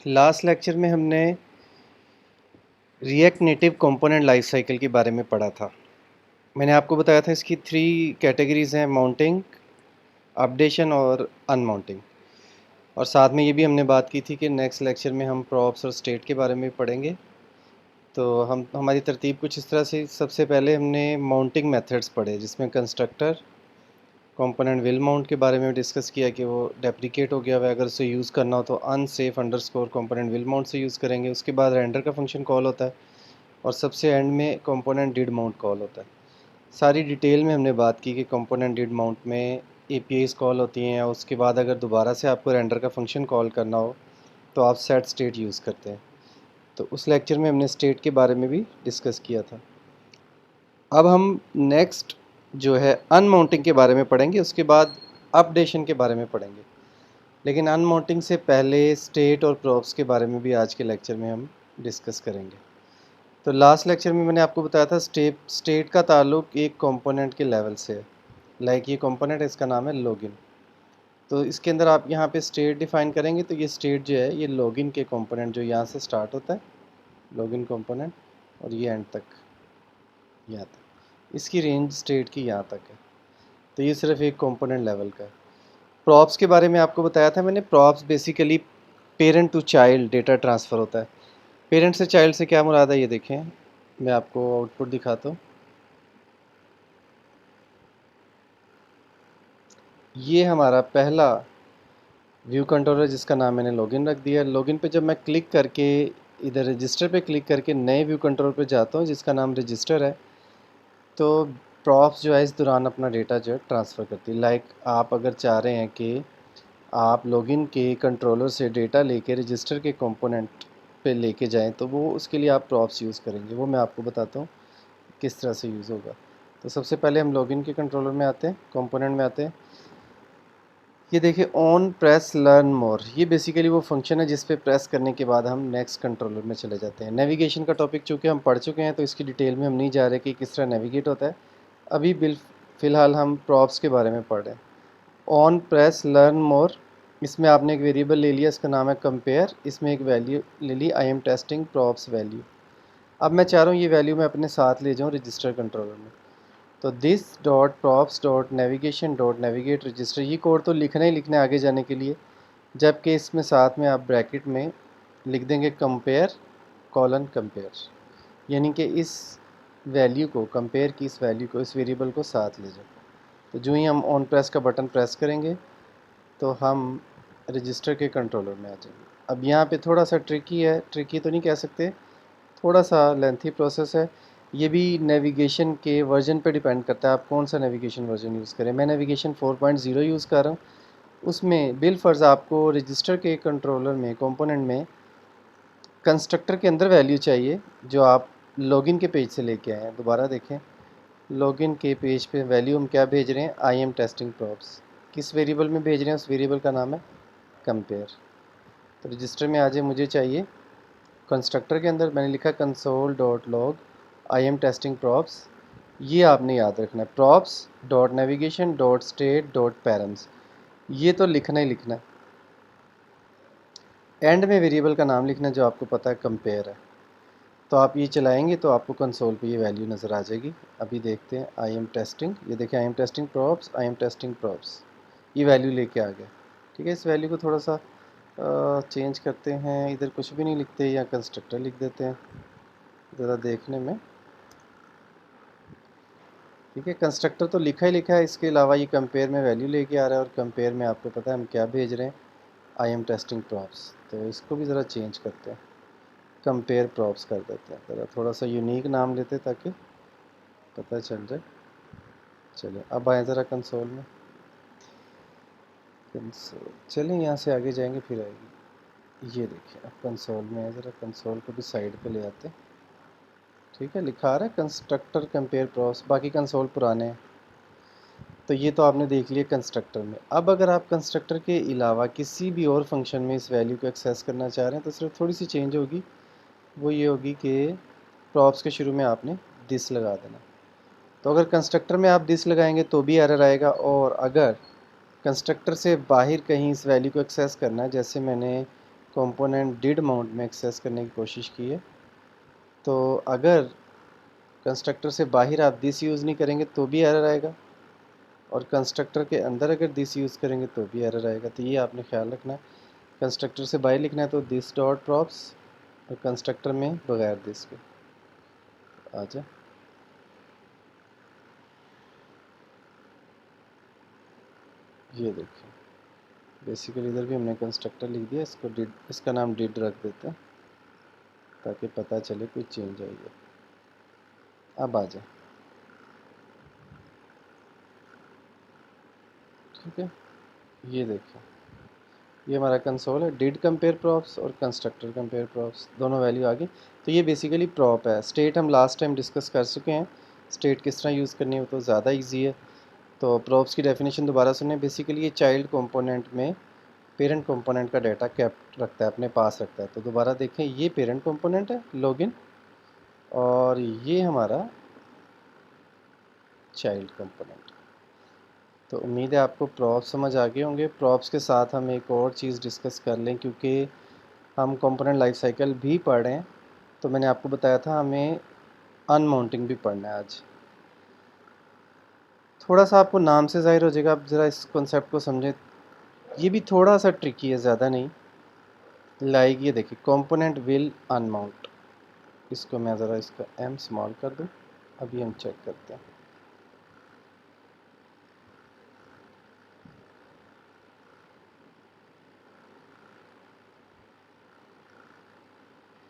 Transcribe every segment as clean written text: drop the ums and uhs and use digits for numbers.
Last lecture में हमने react native component life cycle के बारे में पढ़ा था। मैंने आपको बताया था इसकी 3 कैटेगरीज हैं, माउंटिंग, अपडेशन और अनमाउंटिंग। और साथ में ये भी हमने बात की थी कि नेक्स्ट लेक्चर में हम प्रॉप्स और स्टेट के बारे में पढ़ेंगे। तो हमारी तरतीब कुछ इस तरह से, सबसे पहले हमने माउंटिंग मेथड्स पढ़े जिसमें कंस्ट्रक्टर कंपोनेंट विल माउंट के बारे में डिस्कस किया कि वो डेप्रिकेट हो गया हुआ है, अगर उसे यूज़ करना हो तो unsafe underscore component will mount से यूज़ करेंगे। उसके बाद रेंडर का फंक्शन कॉल होता है और सबसे एंड में कंपोनेंट डिड माउंट कॉल होता है। सारी डिटेल में हमने बात की कि कंपोनेंट डिड माउंट में एपीआईज कॉल होती हैं और उसके बाद अगर दोबारा से आपको रेंडर का फंक्शन कॉल करना हो तो आप सेट स्टेट यूज़ करते हैं। तो उस लेक्चर में हमने स्टेट के बारे में भी डिस्कस किया था। अब हम नेक्स्ट जो है अनमाउंटिंग के बारे में पढ़ेंगे, उसके बाद अपडेशन के बारे में पढ़ेंगे। लेकिन अनमाउंटिंग से पहले स्टेट और प्रॉप्स के बारे में भी आज के लेक्चर में हम डिस्कस करेंगे। तो लास्ट लेक्चर में मैंने आपको बताया था स्टेट का ताल्लुक एक कंपोनेंट के लेवल से है। लाइक ये कंपोनेंट है, इसका नाम है लॉगिन। तो इसके अंदर आप यहाँ पे स्टेट डिफाइन करेंगे तो ये स्टेट जो है ये लॉगिन के कंपोनेंट जो यहाँ से स्टार्ट होता है, लॉगिन कंपोनेंट, और ये एंड तक, यहाँ तक, इसकी रेंज स्टेट की यहाँ तक है। तो ये सिर्फ एक कंपोनेंट लेवल का है। प्रॉप्स के बारे में आपको बताया था मैंने। Props basically parent to child data transfer होता है। पेरेंट से चाइल्ड से क्या मुराद है ये देखें, मैं आपको आउटपुट दिखाता हूँ। ये हमारा पहला व्यू कंट्रोलर जिसका नाम मैंने लॉगिन रख दिया। लॉगिन पे जब मैं क्लिक करके इधर रजिस्टर पे क्लिक करके नए व्यू कंट्रोलर पे जाता हूँ जिसका नाम रजिस्टर है, तो प्रॉप्स जो है इस दौरान अपना डेटा जो है ट्रांसफ़र करती है। लाइक आप अगर चाह रहे हैं कि आप लॉगिन के कंट्रोलर से डेटा लेके रजिस्टर के कंपोनेंट पे लेके जाएं तो वो उसके लिए आप प्रॉप्स यूज़ करेंगे। वो मैं आपको बताता हूँ किस तरह से यूज़ होगा। तो सबसे पहले हम लॉगिन के कंट्रोलर में आते हैं, कंपोनेंट में आते हैं। ये देखिए ऑन प्रेस लर्न मोर, ये बेसिकली वो फंक्शन है जिस पे प्रेस करने के बाद हम नेक्स्ट कंट्रोलर में चले जाते हैं। नेविगेशन का टॉपिक चूँकि हम पढ़ चुके हैं तो इसकी डिटेल में हम नहीं जा रहे कि किस तरह नेविगेट होता है। अभी फ़िलहाल हम प्रॉप्स के बारे में पढ़ रहे हैं। ऑन प्रेस लर्न मोर, इसमें आपने एक वेरिएबल ले लिया, इसका नाम है कंपेयर। इसमें एक वैल्यू ले ली, I am testing props value. अब मैं चाह रहा हूँ ये वैल्यू मैं अपने साथ ले जाऊँ रजिस्टर कंट्रोलर में। तो this dot props dot navigation dot navigate register, ये कोड तो लिखना ही लिखना है आगे जाने के लिए, जबकि इसमें साथ में आप ब्रैकेट में लिख देंगे कंपेयर कॉलन कंपेयर, यानी कि इस वैल्यू को, कंपेयर की इस वैल्यू को, इस वेरिएबल को साथ ले जाओ। तो जो ही हम ऑन प्रेस का बटन प्रेस करेंगे तो हम रजिस्टर के कंट्रोलर में आ जाएंगे। अब यहाँ पे थोड़ा सा ट्रिकी है, ट्रिकी तो नहीं कह सकते, थोड़ा सा लेंथी प्रोसेस है। ये भी नेविगेशन के वर्जन पे डिपेंड करता है, आप कौन सा नेविगेशन वर्जन यूज़ करें। मैं नेविगेशन 4.0 यूज़ कर रहा हूँ। उसमें बिलफर्ज आपको रजिस्टर के कंट्रोलर में, कंपोनेंट में, कंस्ट्रक्टर के अंदर वैल्यू चाहिए जो आप लॉगिन के पेज से लेके आए हैं। दोबारा देखें, लॉगिन के पेज पे वैल्यू हम क्या भेज रहे हैं, आई एम टेस्टिंग प्रॉप्स। किस वेरिएबल में भेज रहे हैं, उस वेरिएबल का नाम है कंपेयर। तो रजिस्टर में आ जाए, मुझे चाहिए कंस्ट्रक्टर के अंदर मैंने लिखा console dot log I am testing props. ये आपने याद रखना है, props dot navigation dot state dot params, ये तो लिखना ही लिखना है। एंड में वेरिएबल का नाम लिखना है जो आपको पता है कंपेयर है। तो आप ये चलाएंगे तो आपको कंसोल पे ये वैल्यू नज़र आ जाएगी। अभी देखते हैं, आई एम टेस्टिंग, ये देखें आई am testing props, I am testing props, ये वैल्यू लेके आ गया। ठीक है, इस वैल्यू को थोड़ा सा चेंज करते हैं, इधर कुछ भी नहीं लिखते या कंस्ट्रक्टर लिख देते हैं ज़रा देखने में। ठीक है, कंस्ट्रक्टर तो लिखा ही लिखा है, इसके अलावा ये कंपेयर में वैल्यू लेके आ रहा है और कंपेयर में आपको पता है हम क्या भेज रहे हैं, आई एम टेस्टिंग प्रॉप्स। तो इसको भी ज़रा चेंज करते हैं, कंपेयर प्रॉप्स कर देते हैं, ज़रा थोड़ा सा यूनिक नाम लेते हैं ताकि पता चल जाए। चलिए अब आए ज़रा कंसोल में, कंसोल चलिए यहाँ से आगे जाएंगे फिर आएगी। ये देखिए अब कंसोल में है, ज़रा कंसोल को भी साइड पे ले आते हैं। ठीक है, लिखा आ रहा है कंस्ट्रक्टर कंपेयर प्रॉप्स, बाकी कंसोल पुराने हैं। तो ये तो आपने देख लिया कंस्ट्रक्टर में। अब अगर आप कंस्ट्रक्टर के अलावा किसी भी और फंक्शन में इस वैल्यू को एक्सेस करना चाह रहे हैं तो सिर्फ थोड़ी सी चेंज होगी, वो ये होगी कि प्रॉप्स के शुरू में आपने दिस लगा देना। तो अगर कंस्ट्रक्टर में आप दिस लगाएंगे तो भी एरर आएगा, और अगर कंस्ट्रक्टर से बाहर कहीं इस वैल्यू को एक्सेस करना है, जैसे मैंने कंपोनेंट डिड माउंट में एक्सेस करने की कोशिश की है। तो अगर कंस्ट्रक्टर से बाहर आप दिस यूज़ नहीं करेंगे तो भी एरर आएगा, और कंस्ट्रक्टर के अंदर अगर दिस यूज़ करेंगे तो भी एरर आएगा। तो ये आपने ख्याल रखना है। कंस्ट्रक्टर से बाहर लिखना है तो दिस डॉट प्रॉप्स, और कंस्ट्रक्टर में बगैर दिस के आ जाए। ये देखिए, बेसिकली इधर भी हमने कंस्ट्रक्टर लिख दिया, इसको डिड, इसका नाम डिड रख देते हैं ताकि पता चले कोई चेंज आई है। अब आ जाए, ठीक है। ये देखिए, ये हमारा कंसोल है। डिड कंपेयर प्रॉप्स और कंस्ट्रक्टर कंपेयर प्रॉप्स दोनों वैल्यू आ गई। तो ये बेसिकली प्रॉप है। स्टेट हम लास्ट टाइम डिस्कस कर चुके हैं, स्टेट किस तरह यूज़ करनी है, वो तो ज़्यादा इजी है। तो प्रॉप्स की डेफिनेशन दोबारा सुने। बेसिकली ये चाइल्ड कंपोनेंट में पेरेंट कंपोनेंट का डाटा कैप्ट रखता है, अपने पास रखता है। तो दोबारा देखें, ये पेरेंट कंपोनेंट है लॉगिन, और ये हमारा चाइल्ड कंपोनेंट। तो उम्मीद है आपको प्रॉप्स समझ आ गए होंगे। प्रॉप्स के साथ हम एक और चीज़ डिस्कस कर लें, क्योंकि हम कंपोनेंट लाइफ साइकिल भी पढ़ रहे हैं। तो मैंने आपको बताया था हमें अनमाउंटिंग भी पढ़ना है आज। थोड़ा सा आपको नाम से ज़ाहिर हो जाएगा, आप ज़रा इस कॉन्सेप्ट को समझें। ये भी थोड़ा सा ट्रिकी है, ज़्यादा नहीं। लाइक ये देखिए, कंपोनेंट विल अनमाउंट, इसको मैं ज़रा इसका एम स्मॉल कर दूँ। अभी हम चेक करते हैं।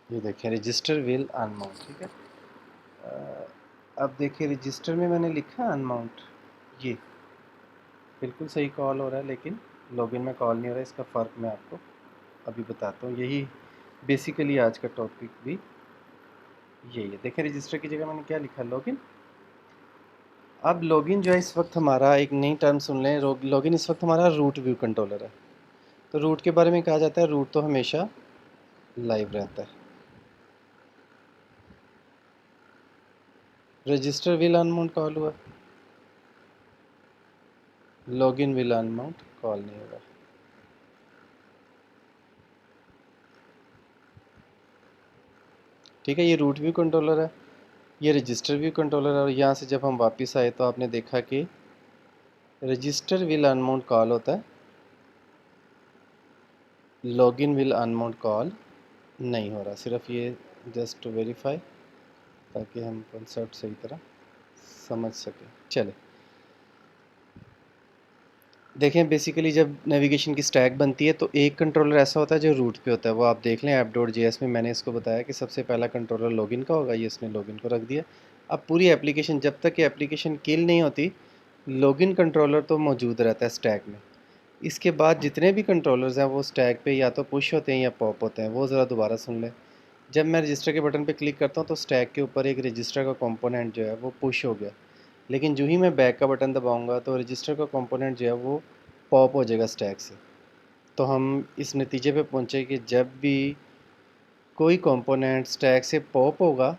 ये देखिए, रजिस्टर विल अनमाउंट, ठीक है। अब देखिए, रजिस्टर में मैंने लिखा अनमाउंट, ये बिल्कुल सही कॉल हो रहा है, लेकिन लॉगिन में कॉल नहीं हो रहा है। इसका फ़र्क मैं आपको अभी बताता हूँ। यही बेसिकली आज का टॉपिक भी यही है। देखें, रजिस्टर की जगह मैंने क्या लिखा, लॉगिन। अब लॉगिन जो है इस वक्त हमारा, एक नई टर्म सुन लें, लॉगिन इस वक्त हमारा रूट व्यू कंट्रोलर है। तो रूट के बारे में कहा जाता है, रूट तो हमेशा लाइव रहता है। रजिस्टर विल अनमाउंट कॉल हुआ, लॉगिन विल अनमाउंट कॉल नहीं होगा। ठीक है, ये रूट व्यू कंट्रोलर है, ये रजिस्टर व्यू कंट्रोलर है। और यहाँ से जब हम वापस आए तो आपने देखा कि रजिस्टर विल अनमाउंट कॉल होता है, लॉगिन विल अनमाउंट कॉल नहीं हो रहा। सिर्फ ये जस्ट टू वेरीफाई, ताकि हम कंसेप्ट सही तरह समझ सकें। चले देखें, बेसिकली जब नेविगेशन की स्टैक बनती है तो एक कंट्रोलर ऐसा होता है जो रूट पे होता है। वो आप देख लें app.js में, मैंने इसको बताया कि सबसे पहला कंट्रोलर लॉगिन का होगा। ये इसने लॉगिन को रख दिया। अब पूरी एप्लीकेशन, जब तक कि एप्लीकेशन किल नहीं होती, लॉगिन कंट्रोलर तो मौजूद रहता है स्टैक में। इसके बाद जितने भी कंट्रोलर्स हैं वो स्टैक पे या तो पुश होते हैं या पॉप होते हैं। वो ज़रा दोबारा सुन लें। जब मैं रजिस्टर के बटन पे क्लिक करता हूँ तो स्टैक के ऊपर एक रजिस्टर का कंपोनेंट जो है वो पुश हो गया। लेकिन जो ही मैं बैक का बटन दबाऊंगा तो रजिस्टर का कंपोनेंट जो है वो पॉप हो जाएगा स्टैक से। तो हम इस नतीजे पे पहुँचे कि जब भी कोई कंपोनेंट स्टैक से पॉप होगा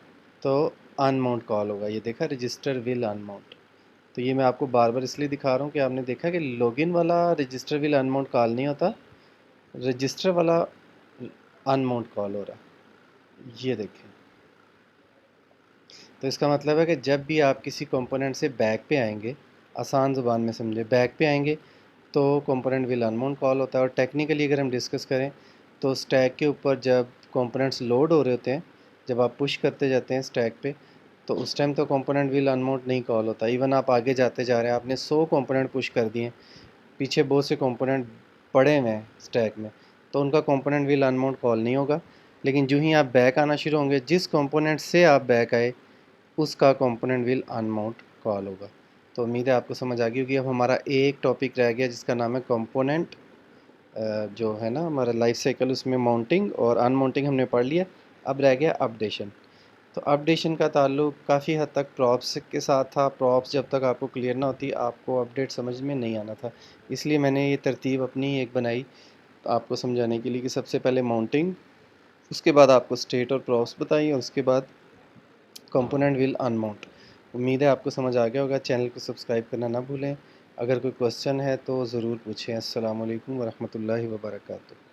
तो अनमाउंट कॉल होगा। ये देखा, रजिस्टर विल अनमाउंट। तो ये मैं आपको बार बार इसलिए दिखा रहा हूँ कि आपने देखा कि लॉगिन वाला रजिस्टर विल अनमाउंट कॉल नहीं होता, रजिस्टर वाला अनमाउंट कॉल हो रहा है। ये देखें, तो इसका मतलब है कि जब भी आप किसी कंपोनेंट से बैक पे आएंगे, आसान ज़ुबान में समझे, बैक पे आएंगे तो कंपोनेंट विल अनमाउंट कॉल होता है। और टेक्निकली अगर हम डिस्कस करें तो स्टैक के ऊपर जब कंपोनेंट्स लोड हो रहे होते हैं, जब आप पुश करते जाते हैं स्टैक पे, तो उस टाइम तो कंपोनेंट विल अनमाउंट नहीं कॉल होता। इवन आप आगे जाते जा रहे हैं, आपने 100 कंपोनेंट पुश कर दिए, पीछे बहुत से कंपोनेंट पड़े हुए हैं स्टैक में, तो उनका कंपोनेंट विल अनमाउंट कॉल नहीं होगा। लेकिन जो ही आप बैक आना शुरू होंगे, जिस कंपोनेंट से आप बैक आए उसका कंपोनेंट विल अनमाउंट कॉल होगा। तो उम्मीद है आपको समझ आ गई होगी। अब हमारा एक टॉपिक रह गया जिसका नाम है कंपोनेंट, जो है ना हमारा लाइफ साइकिल, उसमें माउंटिंग और अनमाउंटिंग हमने पढ़ लिया। अब रह गया अपडेशन। तो अपडेशन का ताल्लुक काफ़ी हद तक प्रॉप्स के साथ था। प्रॉप्स जब तक आपको क्लियर ना होती, आपको अपडेट समझ में नहीं आना था। इसलिए मैंने ये तरतीब अपनी एक बनाई आपको समझाने के लिए कि सबसे पहले माउंटिंग, उसके बाद आपको स्टेट और प्रॉप्स बताई, और उसके बाद कंपोनेंट विल अनमाउंट। उम्मीद है आपको समझ आ गया होगा। चैनल को सब्सक्राइब करना ना भूलें। अगर कोई क्वेश्चन है तो ज़रूर पूछें। अस्सलाम वालेकुम वरहमतुल्लाहि वबरकातुहू।